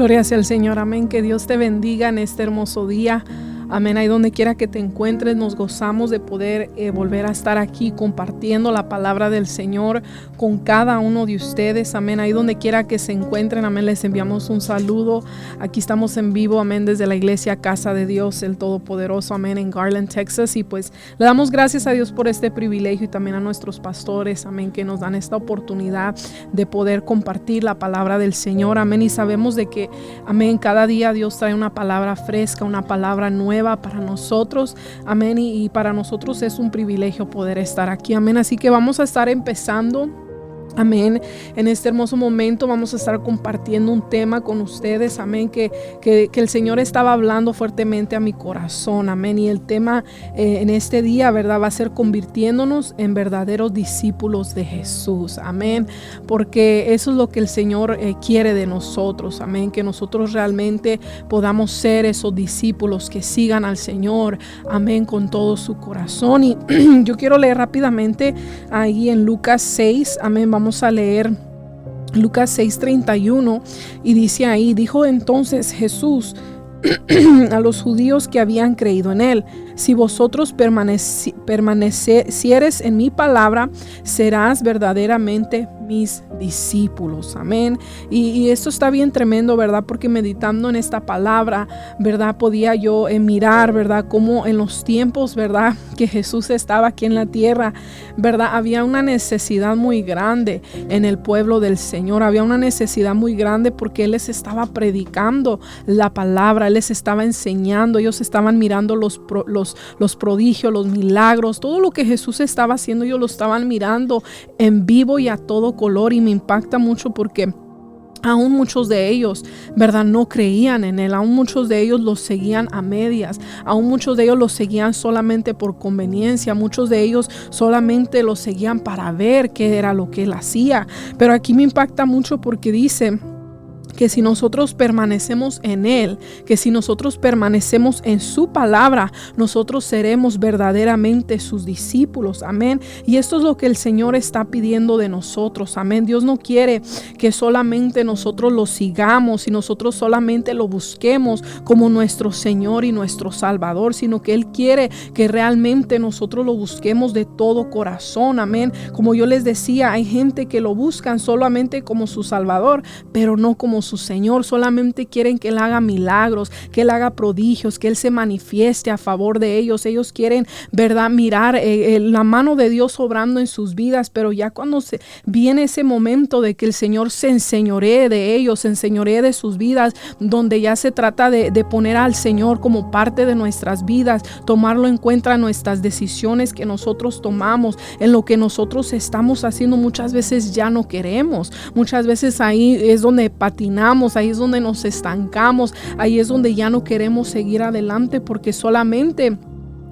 Gloria sea al Señor, amén. Que Dios te bendiga en este hermoso día. Amén. Ahí donde quiera que te encuentres, nos gozamos de poder volver a estar aquí compartiendo la palabra del Señor con cada uno de ustedes. Amén. Ahí donde quiera que se encuentren, amén, les enviamos un saludo. Aquí estamos en vivo, amén, desde la iglesia Casa de Dios, el Todopoderoso, amén, en Garland, Texas. Y pues le damos gracias a Dios por este privilegio y también a nuestros pastores, amén, que nos dan esta oportunidad de poder compartir la palabra del Señor, amén. Y sabemos de que, amén, cada día Dios trae una palabra fresca, una palabra nueva para nosotros, amén, y para nosotros es un privilegio poder estar aquí, amén. Así que vamos a estar empezando, amén, en este hermoso momento vamos a estar compartiendo un tema con ustedes, amén, que el Señor estaba hablando fuertemente a mi corazón, amén, y el tema en este día, verdad, va a ser convirtiéndonos en verdaderos discípulos de Jesús, amén, porque eso es lo que el Señor quiere de nosotros, amén, que nosotros realmente podamos ser esos discípulos que sigan al Señor, amén, con todo su corazón. Y yo quiero leer rápidamente ahí en Lucas 6, amén. Vamos a leer Lucas 6:31 y dice ahí: dijo entonces Jesús a los judíos que habían creído en él: si vosotros permanecieres en mi palabra, serás verdaderamente mis discípulos, amén. Y esto está bien tremendo, verdad, porque meditando en esta palabra, verdad, podía yo mirar, verdad, cómo en los tiempos, verdad, que Jesús estaba aquí en la tierra, verdad, había una necesidad muy grande en el pueblo del Señor, había una necesidad muy grande porque Él les estaba predicando la palabra, Él les estaba enseñando, ellos estaban mirando los prodigios, los milagros, todo lo que Jesús estaba haciendo, ellos lo estaban mirando en vivo y a todo color. Y me impacta mucho porque aún muchos de ellos, verdad, no creían en él, aún muchos de ellos los seguían a medias, aún muchos de ellos los seguían solamente por conveniencia, muchos de ellos solamente los seguían para ver qué era lo que él hacía. Pero aquí me impacta mucho porque dice que si nosotros permanecemos en Él, que si nosotros permanecemos en su palabra, nosotros seremos verdaderamente sus discípulos, amén. Y esto es lo que el Señor está pidiendo de nosotros, amén. Dios no quiere que solamente nosotros lo sigamos y nosotros solamente lo busquemos como nuestro Señor y nuestro Salvador, sino que Él quiere que realmente nosotros lo busquemos de todo corazón, amén. Como yo les decía, hay gente que lo buscan solamente como su Salvador, pero no como su Señor. Solamente quieren que Él haga milagros, que Él haga prodigios, que Él se manifieste a favor de ellos. Ellos quieren, verdad, mirar la mano de Dios obrando en sus vidas, pero ya cuando viene ese momento de que el Señor se enseñoree de ellos, se enseñoree de sus vidas, donde ya se trata de poner al Señor como parte de nuestras vidas, tomarlo en cuenta en nuestras decisiones que nosotros tomamos, en lo que nosotros estamos haciendo, muchas veces ya no queremos. Muchas veces ahí es donde patinamos, ahí es donde nos estancamos, ahí es donde ya no queremos seguir adelante porque solamente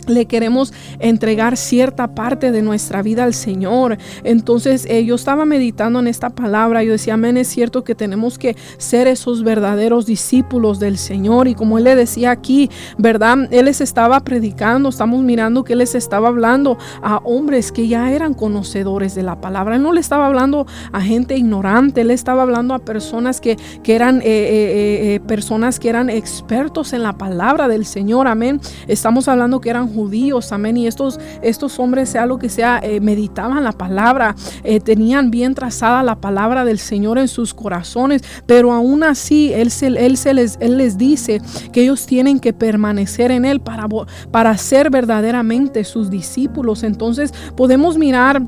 le queremos entregar cierta parte de nuestra vida al Señor. Entonces yo estaba meditando en esta palabra, yo decía, amén, es cierto que tenemos que ser esos verdaderos discípulos del Señor. Y como Él le decía aquí, verdad, Él les estaba predicando, estamos mirando que Él les estaba hablando a hombres que ya eran conocedores de la palabra. Él no le estaba hablando a gente ignorante, Él estaba hablando a personas que eran personas que eran expertos en la palabra del Señor, amén. Estamos hablando que eran judíos, amén, y estos hombres, sea lo que sea, meditaban la palabra, tenían bien trazada la palabra del Señor en sus corazones, pero aún así Él les dice que ellos tienen que permanecer en Él para ser verdaderamente sus discípulos. Entonces podemos mirar,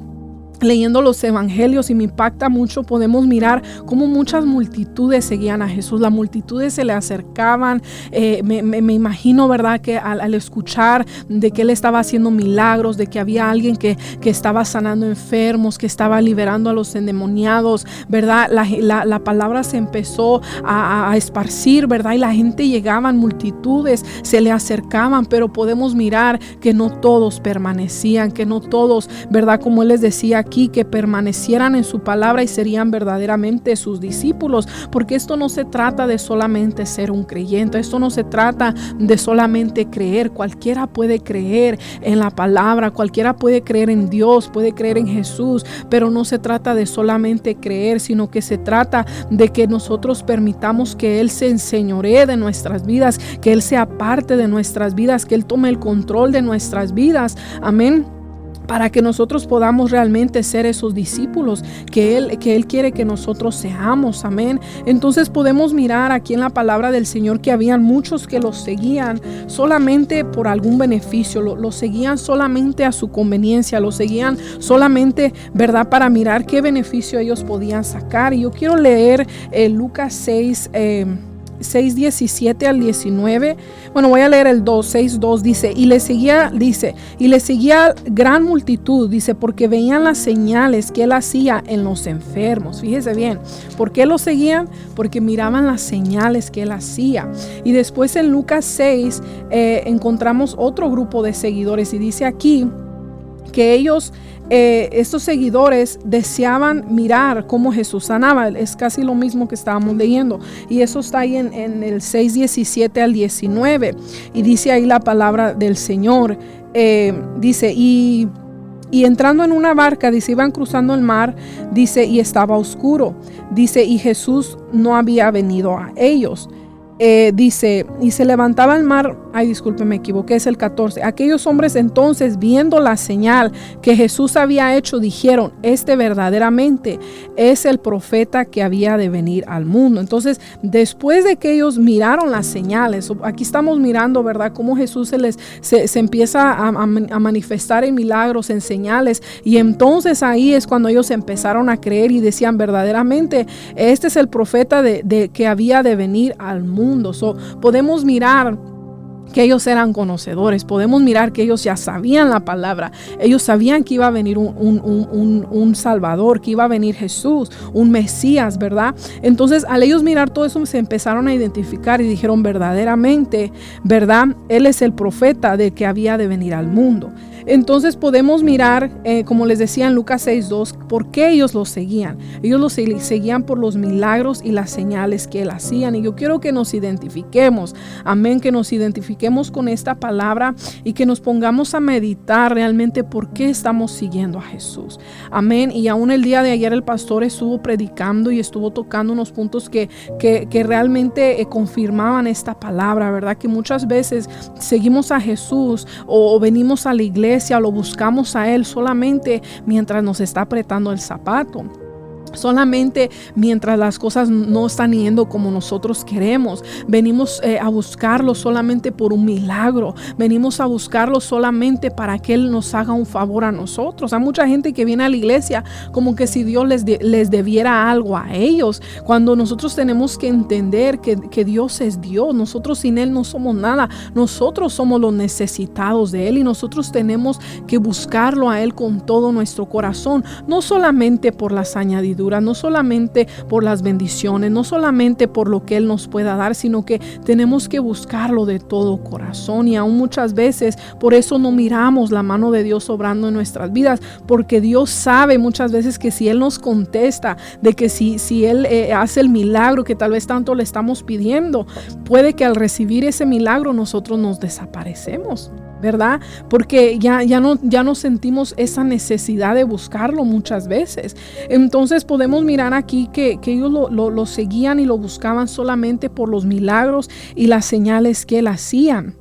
leyendo los evangelios, y me impacta mucho, podemos mirar cómo muchas multitudes seguían a Jesús. Las multitudes se le acercaban, me imagino, verdad, que al escuchar de que Él estaba haciendo milagros, de que había alguien que estaba sanando enfermos, que estaba liberando a los endemoniados, verdad, la palabra se empezó a esparcir, verdad, y la gente llegaban, multitudes se le acercaban, pero podemos mirar que no todos permanecían, que no todos, verdad, como Él les decía aquí que permanecieran en su palabra y serían verdaderamente sus discípulos, porque esto no se trata de solamente ser un creyente, esto no se trata de solamente creer. Cualquiera puede creer en la palabra, cualquiera puede creer en Dios, puede creer en Jesús, pero no se trata de solamente creer, sino que se trata de que nosotros permitamos que Él se enseñoree de nuestras vidas, que Él sea parte de nuestras vidas, que Él tome el control de nuestras vidas. Amén. Para que nosotros podamos realmente ser esos discípulos que Él quiere que nosotros seamos. Amén. Entonces podemos mirar aquí en la palabra del Señor que habían muchos que los seguían solamente por algún beneficio, los seguían solamente a su conveniencia, los seguían solamente, ¿verdad?, para mirar qué beneficio ellos podían sacar. Y yo quiero leer Lucas 6:17 al 19. Bueno, voy a leer el 6:2. Dice, y le seguía gran multitud, dice, porque veían las señales que Él hacía en los enfermos. Fíjese bien, ¿por qué lo seguían? Porque miraban las señales que Él hacía. Y después en Lucas 6 encontramos otro grupo de seguidores, y dice aquí que ellos, estos seguidores, deseaban mirar cómo Jesús sanaba. Es casi lo mismo que estábamos leyendo, y eso está ahí en el 6:17 al 19, y dice ahí la palabra del Señor. Dice, y entrando en una barca, dice, iban cruzando el mar, dice, y estaba oscuro, dice, y Jesús no había venido a ellos. Dice, y se levantaba el mar. Ay, disculpe, me equivoqué, es el 14. Aquellos hombres entonces, viendo la señal que Jesús había hecho, dijeron, este verdaderamente es el profeta que había de venir al mundo. Entonces, después de que ellos miraron las señales, aquí estamos mirando, ¿verdad?, cómo Jesús se empieza a manifestar en milagros, en señales, y entonces ahí es cuando ellos empezaron a creer y decían, verdaderamente, este es el profeta de que había de venir al mundo. Podemos mirar que ellos eran conocedores, podemos mirar que ellos ya sabían la palabra, ellos sabían que iba a venir un Salvador, que iba a venir Jesús, un Mesías, ¿verdad? Entonces, al ellos mirar todo eso, se empezaron a identificar y dijeron, verdaderamente, ¿verdad?, Él es el profeta de que había de venir al mundo. Entonces podemos mirar, como les decía en Lucas 6:2, por qué ellos lo seguían. Ellos lo seguían por los milagros y las señales que Él hacían. Y yo quiero que nos identifiquemos, amén, que nos identifiquemos con esta palabra y que nos pongamos a meditar realmente por qué estamos siguiendo a Jesús. Amén. Y aún el día de ayer el pastor estuvo predicando y estuvo tocando unos puntos que realmente confirmaban esta palabra, ¿verdad? Que muchas veces seguimos a Jesús o venimos a la iglesia, lo buscamos a Él solamente mientras nos está apretando el zapato. Solamente mientras las cosas no están yendo como nosotros queremos. Venimos a buscarlo solamente por un milagro. Venimos a buscarlo solamente para que Él nos haga un favor a nosotros. Hay mucha gente que viene a la iglesia como que si Dios les debiera algo a ellos, cuando nosotros tenemos que entender que Dios es Dios. Nosotros sin Él no somos nada. Nosotros somos los necesitados de Él, y nosotros tenemos que buscarlo a Él con todo nuestro corazón, no solamente por las añadiduras, no solamente por las bendiciones, no solamente por lo que Él nos pueda dar, sino que tenemos que buscarlo de todo corazón. Y aún muchas veces por eso no miramos la mano de Dios obrando en nuestras vidas, porque Dios sabe muchas veces que si Él nos contesta, de que si Él hace el milagro que tal vez tanto le estamos pidiendo, puede que al recibir ese milagro nosotros nos desaparecemos, ¿verdad? Porque ya no sentimos esa necesidad de buscarlo muchas veces. Entonces podemos mirar aquí que ellos lo seguían y lo buscaban solamente por los milagros y las señales que Él hacía.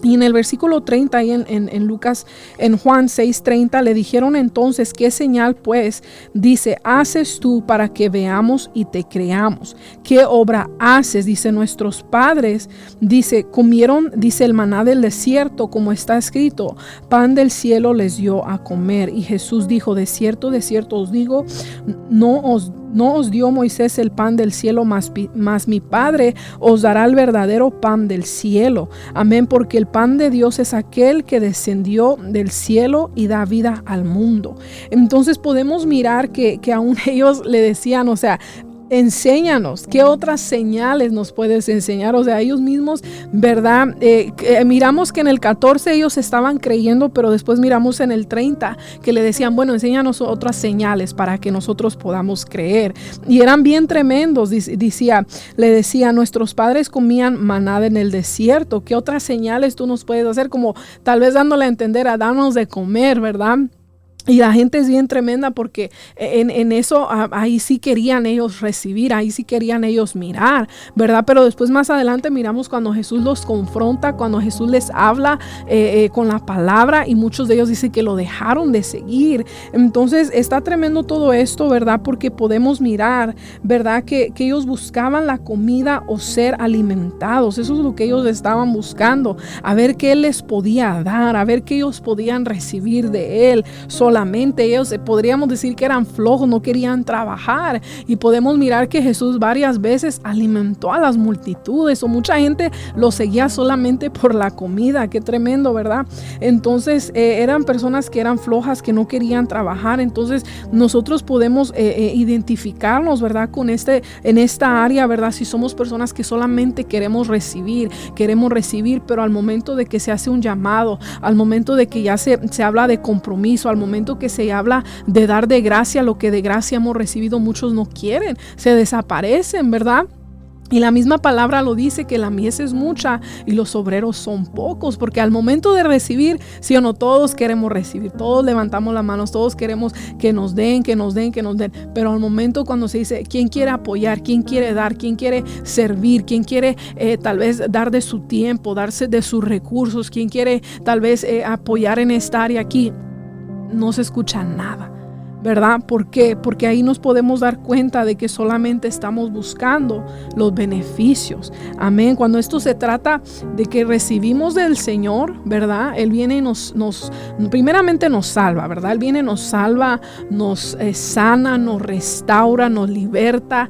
Y en el versículo 30, ahí en Lucas, en Juan 6:30, le dijeron entonces, ¿qué señal pues, dice, haces tú para que veamos y te creamos? ¿Qué obra haces? Dice, nuestros padres, dice, comieron, dice, el maná del desierto, como está escrito, pan del cielo les dio a comer. Y Jesús dijo, de cierto os digo, no os dio Moisés el pan del cielo, mas mi Padre os dará el verdadero pan del cielo. Amén, porque el pan de Dios es aquel que descendió del cielo y da vida al mundo. Entonces podemos mirar que aún ellos le decían, o sea, enséñanos, ¿qué otras señales nos puedes enseñar? O sea, ellos mismos, ¿verdad? Miramos que en el 14 ellos estaban creyendo, pero después miramos en el 30 que le decían, bueno, enséñanos otras señales para que nosotros podamos creer. Y eran bien tremendos, le decía, nuestros padres comían manada en el desierto. ¿Qué otras señales tú nos puedes hacer? Como tal vez dándole a entender a darnos de comer, ¿verdad? Y la gente es bien tremenda porque en eso ahí sí querían ellos recibir, ahí sí querían ellos mirar, ¿verdad? Pero después más adelante miramos cuando Jesús los confronta, cuando Jesús les habla con la palabra, y muchos de ellos dicen que lo dejaron de seguir. Entonces está tremendo todo esto, ¿verdad? Porque podemos mirar, ¿verdad? Que ellos buscaban la comida o ser alimentados. Eso es lo que ellos estaban buscando, a ver qué Él les podía dar, a ver qué ellos podían recibir de Él. Ellos podríamos decir que eran flojos, no querían trabajar, y podemos mirar que Jesús varias veces alimentó a las multitudes, o mucha gente lo seguía solamente por la comida. Qué tremendo, ¿verdad? Entonces eran personas que eran flojas, que no querían trabajar. Entonces nosotros podemos identificarnos, ¿verdad? En esta área, ¿verdad? Si somos personas que solamente queremos recibir, pero al momento de que se hace un llamado, al momento de que ya se habla de compromiso, al momento que se habla de dar de gracia lo que de gracia hemos recibido, muchos no quieren, se desaparecen, ¿verdad? Y la misma palabra lo dice, que la mies es mucha y los obreros son pocos, porque al momento de recibir, sí o no, todos queremos recibir, todos levantamos las manos, todos queremos que nos den, pero al momento cuando se dice, ¿quién quiere apoyar? ¿Quién quiere dar? ¿Quién quiere servir? ¿Quién quiere tal vez dar de su tiempo, darse de sus recursos? ¿Quién quiere tal vez apoyar en esta área aquí? No se escucha nada, ¿verdad? ¿Por qué? Porque ahí nos podemos dar cuenta de que solamente estamos buscando los beneficios. Amén. Cuando esto se trata de que recibimos del Señor, ¿verdad? Él viene y primeramente nos salva, ¿verdad? Él viene, nos salva, nos sana, nos restaura, nos liberta,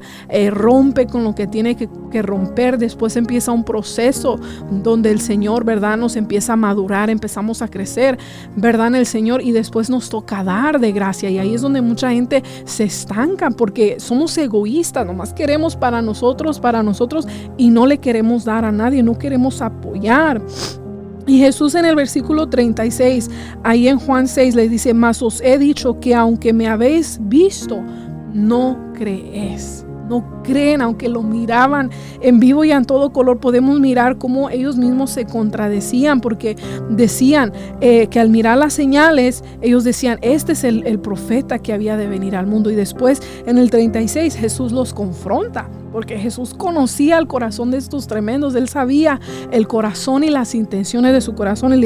rompe con lo que tiene que romper. Después empieza un proceso donde el Señor, ¿verdad? Nos empieza a madurar, empezamos a crecer, ¿verdad? En el Señor, y después nos toca dar de gracia, y ahí es donde mucha gente se estanca porque somos egoístas, nomás queremos para nosotros y no le queremos dar a nadie, no queremos apoyar. Y Jesús en el versículo 36, ahí en Juan 6, les dice, mas os he dicho que aunque me habéis visto, no creéis. No creen, aunque lo miraban en vivo y en todo color. Podemos mirar cómo ellos mismos se contradecían, porque decían que al mirar las señales, ellos decían, este es el profeta que había de venir al mundo. Y después en el 36 Jesús los confronta, porque Jesús conocía el corazón de estos tremendos. Él sabía el corazón y las intenciones de su corazón, y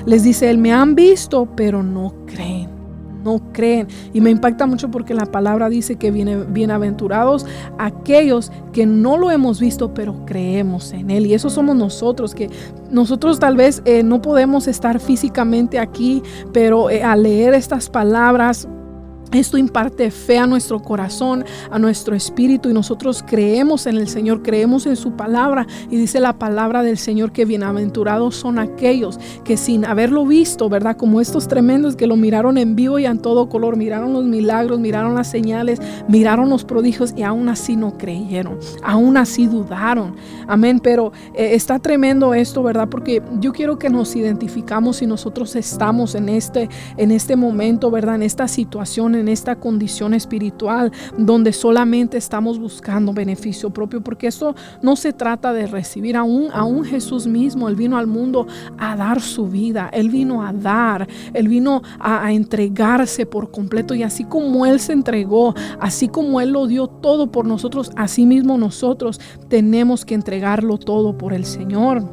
les dice, él, me han visto, pero no creen. No creen. Y me impacta mucho porque la palabra dice que bienaventurados aquellos que no lo hemos visto, pero creemos en Él. Y eso somos nosotros, que nosotros tal vez no podemos estar físicamente aquí, pero al leer estas palabras, esto imparte fe a nuestro corazón, a nuestro espíritu, y nosotros creemos en el Señor, creemos en su palabra. Y dice la palabra del Señor que bienaventurados son aquellos que sin haberlo visto, ¿verdad? Como estos tremendos que lo miraron en vivo y en todo color, miraron los milagros, miraron las señales, miraron los prodigios, y aún así no creyeron, aún así dudaron. Amén. Pero está tremendo esto, ¿verdad? Porque yo quiero que nos identificamos si nosotros estamos en este momento, ¿verdad? En esta situación, en esta condición espiritual donde solamente estamos buscando beneficio propio, porque eso no se trata de recibir. Aún Jesús mismo, Él vino al mundo a dar su vida, Él vino a dar, Él vino a entregarse por completo, y así como Él se entregó, así como Él lo dio todo por nosotros, así mismo nosotros tenemos que entregarlo todo por el Señor.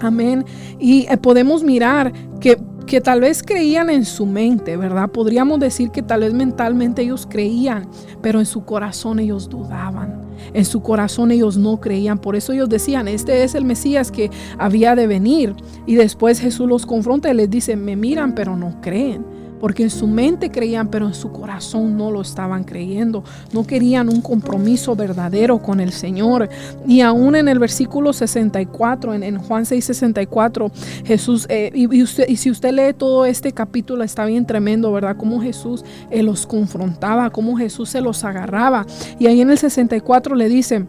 Amén. Y podemos mirar que tal vez creían en su mente, ¿verdad? Podríamos decir que tal vez mentalmente ellos creían, pero en su corazón ellos dudaban. En su corazón ellos no creían. Por eso ellos decían, este es el Mesías que había de venir. Y después Jesús los confronta y les dice, me miran, pero no creen. porque en su mente creían, pero en su corazón no lo estaban creyendo. No querían un compromiso verdadero con el Señor. Y aún en el versículo 64, en Juan 6:64, Jesús, y si usted lee todo este capítulo, está bien tremendo, ¿verdad? Cómo Jesús los confrontaba, cómo Jesús se los agarraba. Y ahí en el 64 le dice: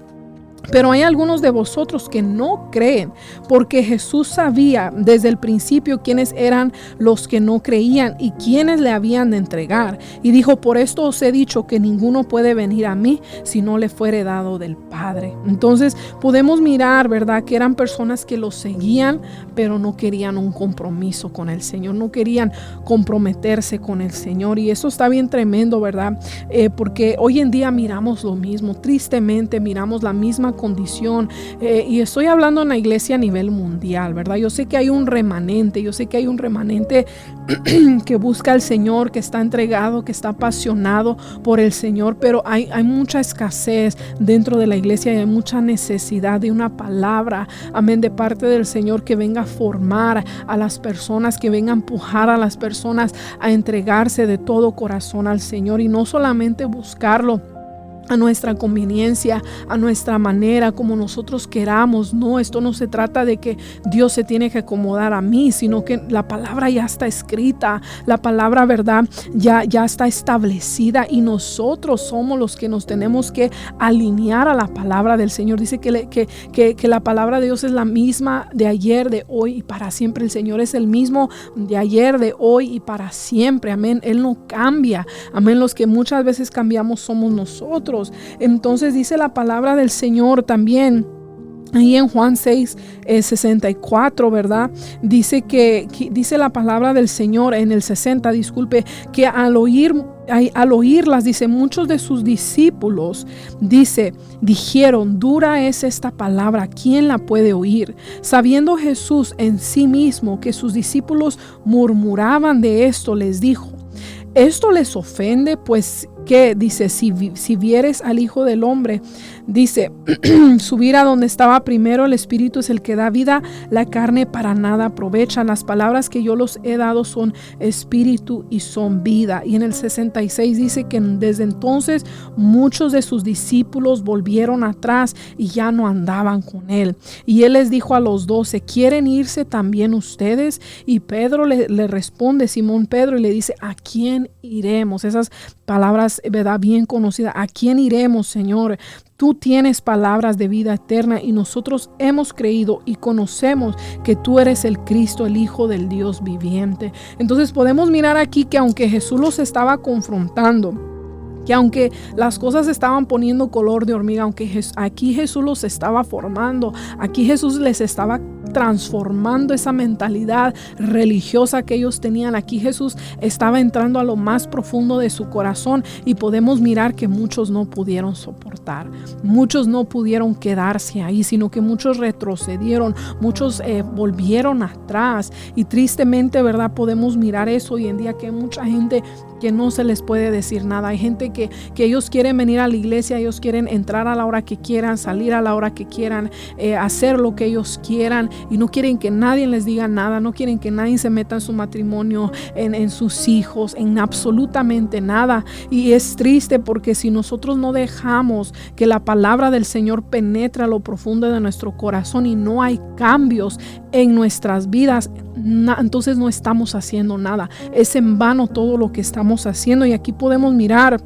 pero hay algunos de vosotros que no creen, porque Jesús sabía desde el principio quiénes eran los que no creían y quiénes le habían de entregar. Y dijo: por esto os he dicho que ninguno puede venir a mí si no le fuere dado del Padre. Entonces podemos mirar, ¿verdad?, que eran personas que lo seguían, pero no querían un compromiso con el Señor, no querían comprometerse con el Señor. Y eso está bien tremendo, ¿verdad? Porque hoy en día miramos lo mismo, tristemente miramos la misma condición, y estoy hablando en la iglesia a nivel mundial, ¿verdad? Yo sé que hay un remanente, que busca al Señor, que está entregado, que está apasionado por el Señor, pero hay mucha escasez dentro de la iglesia y hay mucha necesidad de una palabra, amén, de parte del Señor, que venga a formar a las personas, que venga a empujar a las personas a entregarse de todo corazón al Señor y no solamente buscarlo a nuestra conveniencia, a nuestra manera, como nosotros queramos. No, esto no se trata de que Dios se tiene que acomodar a mí, sino que la palabra ya está escrita, la palabra, ¿verdad?, ya está establecida, y nosotros somos los que nos tenemos que alinear a la palabra del Señor. Dice que la palabra de Dios es la misma de ayer, de hoy y para siempre. El Señor es el mismo de ayer, de hoy y para siempre, amén. Él no cambia, amén. Los que muchas veces cambiamos somos nosotros. Entonces dice la palabra del Señor también ahí en Juan 6:64, ¿verdad? Dice dice la palabra del Señor en el 60, disculpe, que al oírlas, dice, muchos de sus discípulos, dijeron: dura es esta palabra, ¿quién la puede oír? Sabiendo Jesús en sí mismo que sus discípulos murmuraban de esto, les dijo: ¿esto les ofende? Pues que dice, si vieres al Hijo del Hombre, dice, subir a donde estaba primero, el Espíritu es el que da vida, la carne para nada aprovecha. Las palabras que yo los he dado son espíritu y son vida. Y en el 66 dice que desde entonces muchos de sus discípulos volvieron atrás y ya no andaban con él. Y él les dijo a los 12: ¿quieren irse también ustedes? Y Pedro le responde, Simón Pedro, y le dice: ¿a quién iremos? Esas palabras, ¿verdad?, bien conocidas. ¿A quién iremos, Señor? Tú tienes palabras de vida eterna y nosotros hemos creído y conocemos que tú eres el Cristo, el Hijo del Dios viviente. Entonces podemos mirar aquí que aunque Jesús los estaba confrontando, que aunque las cosas estaban poniendo color de hormiga, aunque aquí Jesús los estaba formando, aquí Jesús les estaba transformando esa mentalidad religiosa que ellos tenían, aquí Jesús estaba entrando a lo más profundo de su corazón, y podemos mirar que muchos no pudieron soportar, muchos no pudieron quedarse ahí, sino que muchos retrocedieron, muchos volvieron atrás. Y tristemente, ¿verdad?, podemos mirar eso hoy en día, que hay mucha gente que no se les puede decir nada. Hay gente que ellos quieren venir a la iglesia, ellos quieren entrar a la hora que quieran, salir a la hora que quieran, hacer lo que ellos quieran, y no quieren que nadie les diga nada, no quieren que nadie se meta en su matrimonio, en sus hijos, en absolutamente nada. Y es triste, porque si nosotros no dejamos que la palabra del Señor penetre a lo profundo de nuestro corazón y no hay cambios en nuestras vidas, entonces no estamos haciendo nada. Es en vano todo lo que estamos haciendo. Y aquí podemos mirar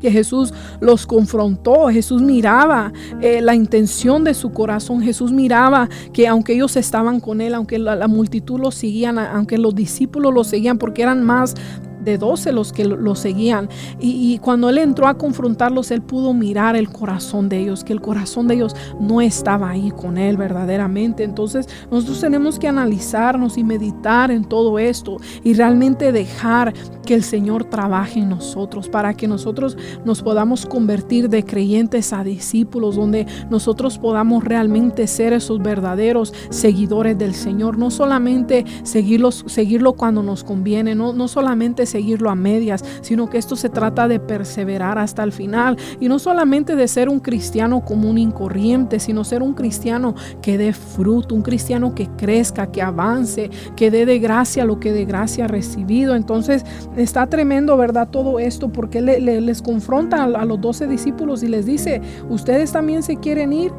que Jesús los confrontó. Jesús miraba la intención de su corazón. Jesús miraba que aunque ellos estaban con él, aunque la multitud lo seguían, aunque los discípulos lo seguían, porque eran más de 12 los que lo seguían, y cuando él entró a confrontarlos, él pudo mirar el corazón de ellos, que el corazón de ellos no estaba ahí con él verdaderamente. Entonces nosotros tenemos que analizarnos y meditar en todo esto y realmente dejar que el Señor trabaje en nosotros, para que nosotros nos podamos convertir de creyentes a discípulos, donde nosotros podamos realmente ser esos verdaderos seguidores del Señor, no solamente seguirlo cuando nos conviene, no solamente seguirlo a medias, sino que esto se trata de perseverar hasta el final. Y no solamente de ser un cristiano común y corriente, sino ser un cristiano que dé fruto, un cristiano que crezca, que avance, que dé de gracia lo que de gracia ha recibido. Entonces está tremendo, ¿verdad? Todo esto, porque les confronta a los 12 discípulos y les dice: ¿ustedes también se quieren ir?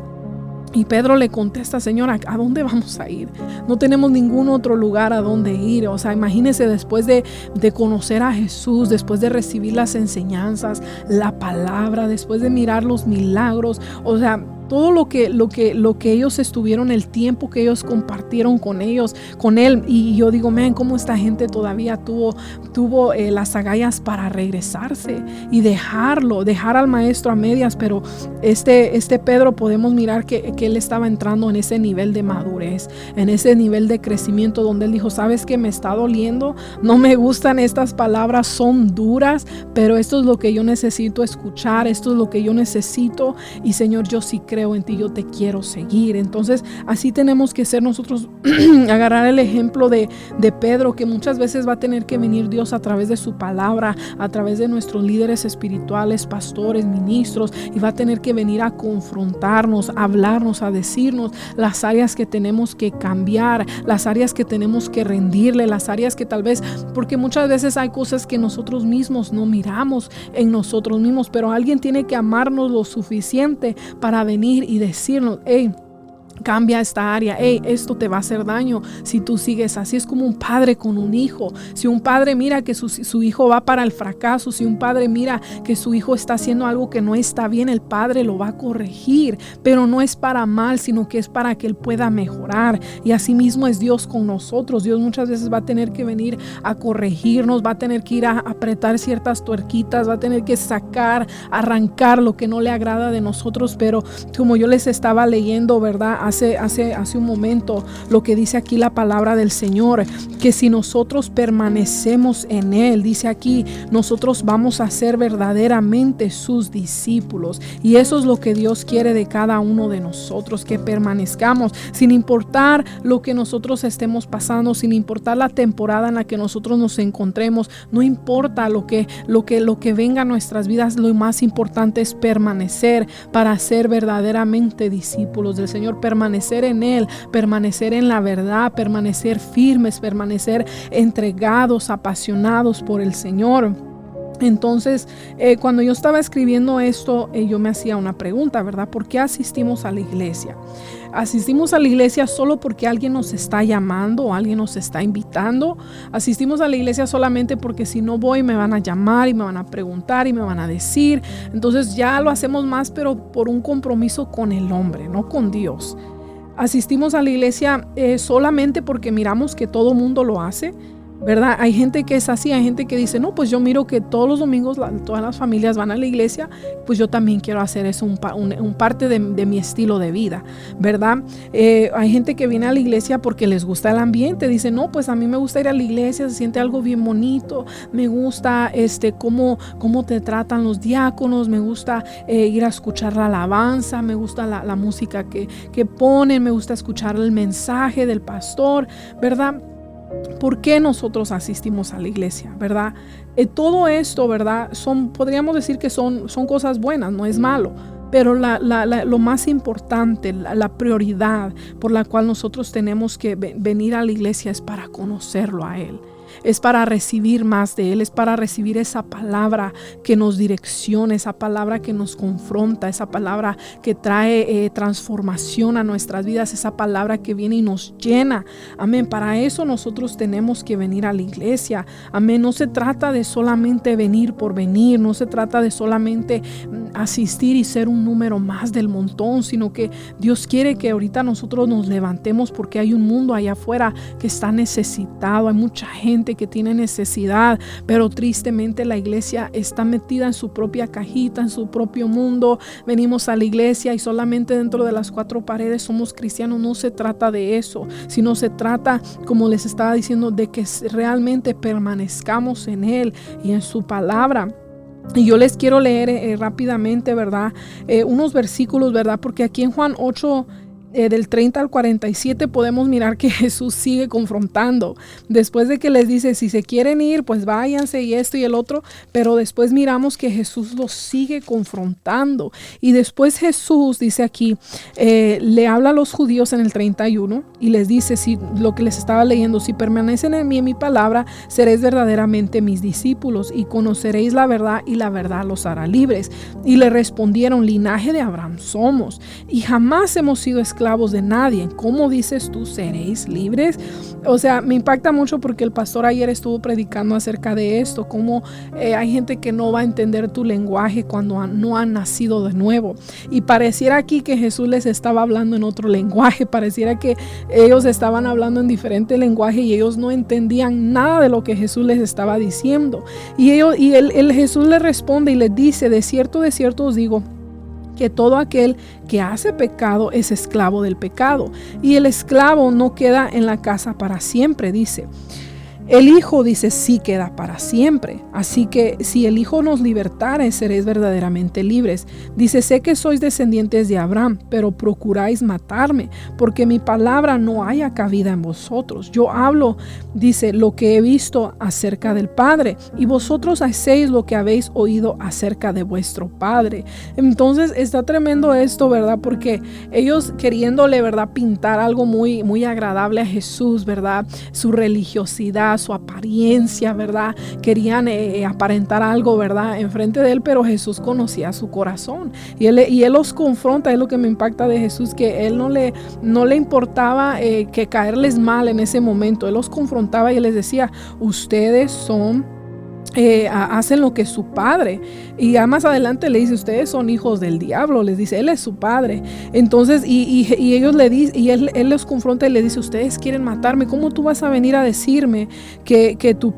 Y Pedro le contesta: Señor, ¿a dónde vamos a ir? No tenemos ningún otro lugar a donde ir. O sea, imagínense, después de conocer a Jesús, después de recibir las enseñanzas, la palabra, después de mirar los milagros, o sea, todo lo que ellos estuvieron, el tiempo que ellos compartieron con él. Y yo digo, cómo esta gente todavía tuvo las agallas para regresarse y dejar al maestro a medias. Pero este Pedro, podemos mirar que él estaba entrando en ese nivel de madurez, en ese nivel de crecimiento, donde él dijo: ¿sabes qué? Me está doliendo, no me gustan estas palabras, son duras, pero esto es lo que yo necesito escuchar, esto es lo que yo necesito. Y Señor, yo sí creo en ti, yo te quiero seguir. Entonces así tenemos que ser nosotros. Agarrar el ejemplo de Pedro, que muchas veces va a tener que venir Dios a través de su palabra, a través de nuestros líderes espirituales, pastores, ministros, y va a tener que venir a confrontarnos, a hablarnos, a decirnos las áreas que tenemos que cambiar, las áreas que tenemos que rendirle, las áreas que tal vez, porque muchas veces hay cosas que nosotros mismos no miramos en nosotros mismos, pero alguien tiene que amarnos lo suficiente para venir y decirnos: hey, cambia esta área, esto te va a hacer daño si tú sigues así. Es como un padre con un hijo. Si un padre mira que su hijo va para el fracaso, si un padre mira que su hijo está haciendo algo que no está bien, el padre lo va a corregir, pero no es para mal, sino que es para que él pueda mejorar. Y así mismo es Dios con nosotros. Dios muchas veces va a tener que venir a corregirnos, va a tener que ir a apretar ciertas tuerquitas, va a tener que arrancar lo que no le agrada de nosotros. Pero como yo les estaba leyendo, ¿verdad? Hace un momento, lo que dice aquí la palabra del Señor, que si nosotros permanecemos en Él, dice aquí, nosotros vamos a ser verdaderamente sus discípulos. Y eso es lo que Dios quiere de cada uno de nosotros, que permanezcamos, sin importar lo que nosotros estemos pasando, sin importar la temporada en la que nosotros nos encontremos, no importa lo que venga a nuestras vidas. Lo más importante es permanecer para ser verdaderamente discípulos del Señor, permanecer en Él, permanecer en la verdad, permanecer firmes, permanecer entregados, apasionados por el Señor. Entonces, cuando yo estaba escribiendo esto, yo me hacía una pregunta, ¿verdad? ¿Por qué asistimos a la iglesia? ¿Asistimos a la iglesia solo porque alguien nos está llamando o alguien nos está invitando? ¿Asistimos a la iglesia solamente porque si no voy me van a llamar y me van a preguntar y me van a decir? Entonces ya lo hacemos más, pero por un compromiso con el hombre, no con Dios. ¿Asistimos a la iglesia solamente porque miramos que todo mundo lo hace? ¿Verdad? Hay gente que es así, hay gente que dice: no, pues yo miro que todos los domingos todas las familias van a la iglesia, pues yo también quiero hacer eso, un parte de mi estilo de vida, ¿verdad? Hay gente que viene a la iglesia porque les gusta el ambiente, dice: no, pues a mí me gusta ir a la iglesia, se siente algo bien bonito, me gusta cómo te tratan los diáconos, me gusta ir a escuchar la alabanza, me gusta la música que ponen, me gusta escuchar el mensaje del pastor, ¿verdad? ¿Por qué nosotros asistimos a la iglesia, verdad? Todo esto, ¿verdad? Podríamos decir que son cosas buenas, no es malo. Pero lo más importante, la prioridad por la cual nosotros tenemos que venir a la iglesia es para conocerlo a Él. Es para recibir más de Él, es para recibir esa palabra que nos direcciona, esa palabra que nos confronta, esa palabra que trae transformación a nuestras vidas, esa palabra que viene y nos llena. Amén. Para eso nosotros tenemos que venir a la iglesia. Amén. No se trata de solamente venir por venir, no se trata de solamente asistir y ser un número más del montón, sino que Dios quiere que ahorita nosotros nos levantemos, porque hay un mundo allá afuera que está necesitado, hay mucha gente que tiene necesidad, pero tristemente la iglesia está metida en su propia cajita, en su propio mundo. Venimos a la iglesia y solamente dentro de las 4 paredes somos cristianos. No se trata de eso, sino se trata, como les estaba diciendo, de que realmente permanezcamos en Él y en su palabra. Y yo les quiero leer rápidamente, ¿verdad? Unos versículos, ¿verdad? Porque aquí en Juan 8, del 30 al 47 podemos mirar que Jesús sigue confrontando. Después de que les dice, si se quieren ir, pues váyanse y esto y el otro, pero después miramos que Jesús los sigue confrontando. Y después Jesús dice aquí, le habla a los judíos en el 31 y les dice, si lo que les estaba leyendo, si permanecen en mí, en mi palabra, seréis verdaderamente mis discípulos y conoceréis la verdad y la verdad los hará libres. Y le respondieron, linaje de Abraham somos y jamás hemos sido esclavos de nadie. ¿Cómo dices tú, seréis libres? O sea, me impacta mucho porque el pastor ayer estuvo predicando acerca de esto, cómo hay gente que no va a entender tu lenguaje cuando no han nacido de nuevo. Y pareciera aquí que Jesús les estaba hablando en otro lenguaje, pareciera que ellos estaban hablando en diferente lenguaje y ellos no entendían nada de lo que Jesús les estaba diciendo. Y Jesús les responde y les dice, de cierto os digo, que todo aquel que hace pecado es esclavo del pecado, y el esclavo no queda en la casa para siempre, dice. El Hijo, dice, sí queda para siempre. Así que si el Hijo nos libertare, seréis verdaderamente libres. Dice, sé que sois descendientes de Abraham, pero procuráis matarme, porque mi palabra no haya cabida en vosotros. Yo hablo, dice, lo que he visto acerca del Padre, y vosotros hacéis lo que habéis oído acerca de vuestro Padre. Entonces está tremendo esto, ¿verdad? Porque ellos queriéndole, ¿verdad?, pintar algo muy, muy agradable a Jesús, ¿verdad? Su religiosidad, su apariencia, ¿verdad? Querían aparentar algo, ¿verdad?, enfrente de él, pero Jesús conocía su corazón y él los confronta. Es lo que me impacta de Jesús, que él no le importaba que caerles mal en ese momento. Él los confrontaba y él les decía, ustedes son hacen lo que su padre, y ya más adelante le dice, ustedes son hijos del diablo, les dice, él es su padre. Entonces y ellos le dicen, y él los confronta y le dice, ustedes quieren matarme, ¿cómo tú vas a venir a decirme que tu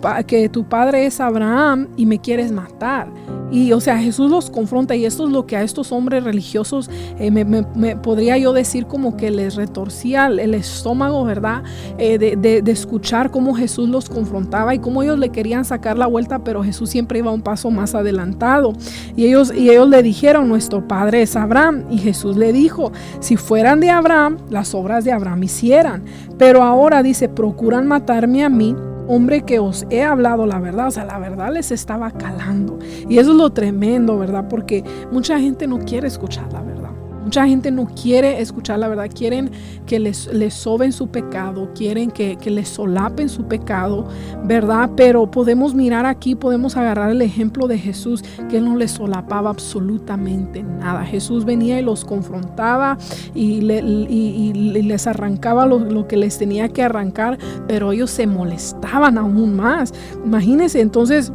padre es Abraham y me quieres matar? Y o sea, Jesús los confronta, y esto es lo que a estos hombres religiosos me podría yo decir como que les retorcía el estómago, ¿verdad? De escuchar cómo Jesús los confrontaba y cómo ellos le querían sacar la vuelta, pero Jesús siempre iba un paso más adelantado. Y ellos le dijeron, nuestro padre es Abraham. Y Jesús le dijo, si fueran de Abraham, las obras de Abraham hicieran. Pero ahora dice, procuran matarme a mí, hombre que os he hablado la verdad. O sea, la verdad les estaba calando. Y eso es lo tremendo, ¿verdad? Porque mucha gente no quiere escuchar la verdad. Mucha gente no quiere escuchar la verdad. Quieren que les soben su pecado. Quieren que les solapen su pecado, ¿verdad? Pero podemos mirar aquí, podemos agarrar el ejemplo de Jesús, que él no les solapaba absolutamente nada. Jesús venía y los confrontaba y les arrancaba lo que les tenía que arrancar, pero ellos se molestaban aún más. Imagínense, entonces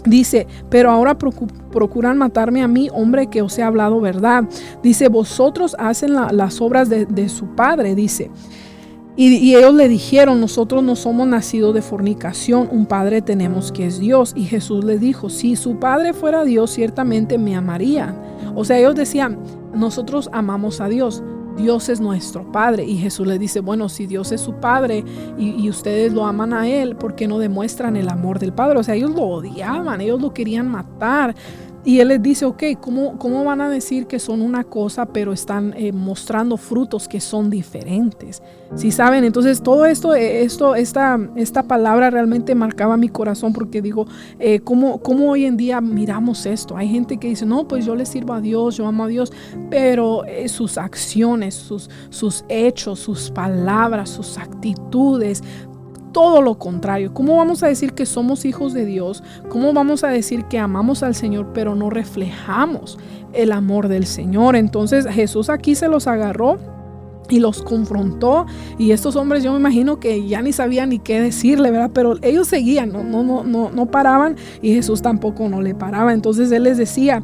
dice, pero ahora procuran matarme a mí, hombre que os he hablado verdad. Dice, vosotros hacen las obras de su padre, dice. Y ellos le dijeron, nosotros no somos nacidos de fornicación, un padre tenemos que es Dios. Y Jesús les dijo, si su padre fuera Dios, ciertamente me amarían. O sea, ellos decían, nosotros amamos a Dios, Dios es nuestro Padre. Y Jesús les dice, bueno, si Dios es su Padre y ustedes lo aman a Él, ¿por qué no demuestran el amor del Padre? O sea, ellos lo odiaban, ellos lo querían matar. Y Él les dice, ok, ¿cómo van a decir que son una cosa, pero están mostrando frutos que son diferentes? ¿Sí saben? Entonces todo esta palabra realmente marcaba mi corazón, porque digo, ¿cómo hoy en día miramos esto? Hay gente que dice, no, pues yo le sirvo a Dios, yo amo a Dios, pero sus acciones, sus hechos, sus palabras, sus actitudes, todo lo contrario. ¿Cómo vamos a decir que somos hijos de Dios? ¿Cómo vamos a decir que amamos al Señor, pero no reflejamos el amor del Señor? Entonces Jesús aquí se los agarró y los confrontó, y estos hombres, yo me imagino que ya ni sabían ni qué decirle, ¿verdad? Pero ellos seguían, no paraban, y Jesús tampoco no le paraba. Entonces Él les decía,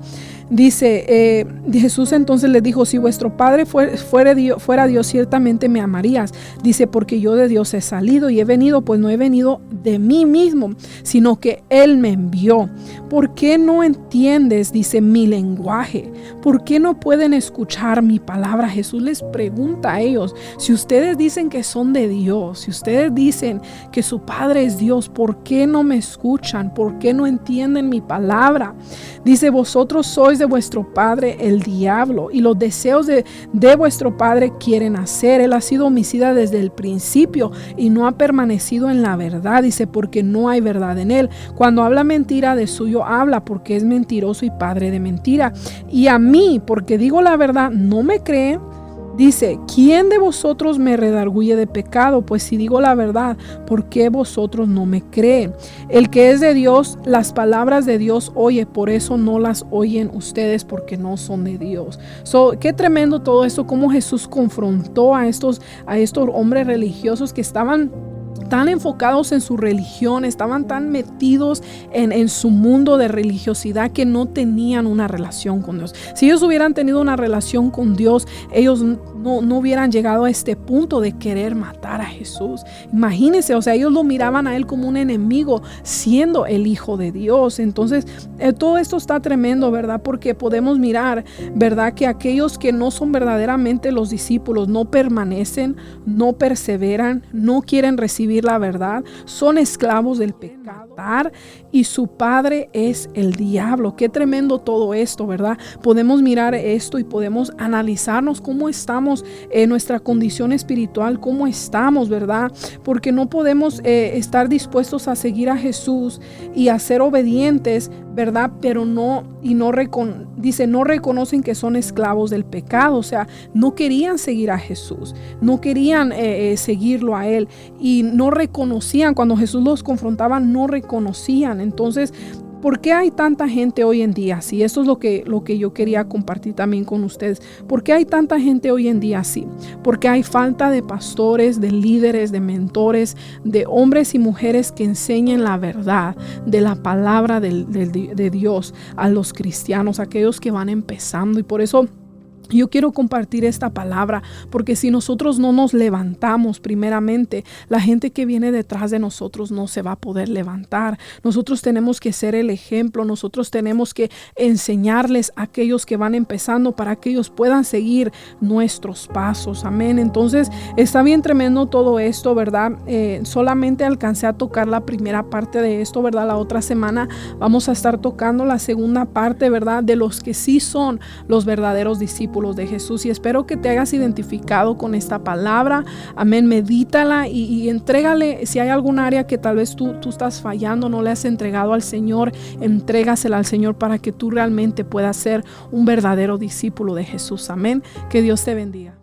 dice, Jesús entonces les dijo, si vuestro Padre fuera Dios, ciertamente me amarías. Dice, porque yo de Dios he salido y he venido, pues no he venido de mí mismo, sino que Él me envió. ¿Por qué no entiendes, dice, mi lenguaje? ¿Por qué no pueden escuchar mi palabra? Jesús les pregunta a ellos, si ustedes dicen que son de Dios, si ustedes dicen que su Padre es Dios, ¿por qué no me escuchan? ¿Por qué no entienden mi palabra? Dice, vosotros sois es de vuestro padre el diablo, y los deseos de vuestro padre quieren hacer. Él ha sido homicida desde el principio y no ha permanecido en la verdad, dice, porque no hay verdad en él. Cuando habla mentira, de suyo habla, porque es mentiroso y padre de mentira. Y a mí, porque digo la verdad, no me cree. Dice, ¿quién de vosotros me redarguye de pecado? Pues si digo la verdad, ¿por qué vosotros no me creen? El que es de Dios, las palabras de Dios oye, por eso no las oyen ustedes, porque no son de Dios. Qué tremendo todo esto, cómo Jesús confrontó a estos hombres religiosos que estaban tan enfocados en su religión, estaban tan metidos en su mundo de religiosidad que no tenían una relación con Dios. Si ellos hubieran tenido una relación con Dios, ellos no hubieran llegado a este punto de querer matar a Jesús. Imagínense, o sea, ellos lo miraban a él como un enemigo, siendo el Hijo de Dios. Entonces, todo esto está tremendo, ¿verdad? Porque podemos mirar, ¿verdad? Que aquellos que no son verdaderamente los discípulos, no permanecen, no perseveran, no quieren recibir la verdad, son esclavos del pecado y su padre es el diablo. Qué tremendo todo esto, ¿verdad? Podemos mirar esto y podemos analizarnos cómo estamos en nuestra condición espiritual, cómo estamos, ¿verdad? Porque no podemos estar dispuestos a seguir a Jesús y a ser obedientes, ¿verdad? Pero no reconocen que son esclavos del pecado. O sea, no querían seguir a Jesús, no querían seguirlo a él, y no reconocían cuando Jesús los confrontaba, no reconocían. Entonces, ¿por qué hay tanta gente hoy en día así? Esto es lo que yo quería compartir también con ustedes. ¿Por qué hay tanta gente hoy en día así? Porque hay falta de pastores, de líderes, de mentores, de hombres y mujeres que enseñen la verdad de la palabra de Dios a los cristianos, aquellos que van empezando. Y por eso yo quiero compartir esta palabra, porque si nosotros no nos levantamos primeramente, la gente que viene detrás de nosotros no se va a poder levantar. Nosotros tenemos que ser el ejemplo, nosotros tenemos que enseñarles a aquellos que van empezando para que ellos puedan seguir nuestros pasos. Amén. Entonces, está bien tremendo todo esto, ¿verdad? Solamente alcancé a tocar la primera parte de esto, ¿verdad? La otra semana vamos a estar tocando la segunda parte, ¿verdad? De los que sí son los verdaderos discípulos de Jesús, y espero que te hayas identificado con esta palabra. Amén. Medítala y entrégale. Si hay algún área que tal vez tú estás fallando, no le has entregado al Señor, entrégasela al Señor para que tú realmente puedas ser un verdadero discípulo de Jesús. Amén. Que Dios te bendiga.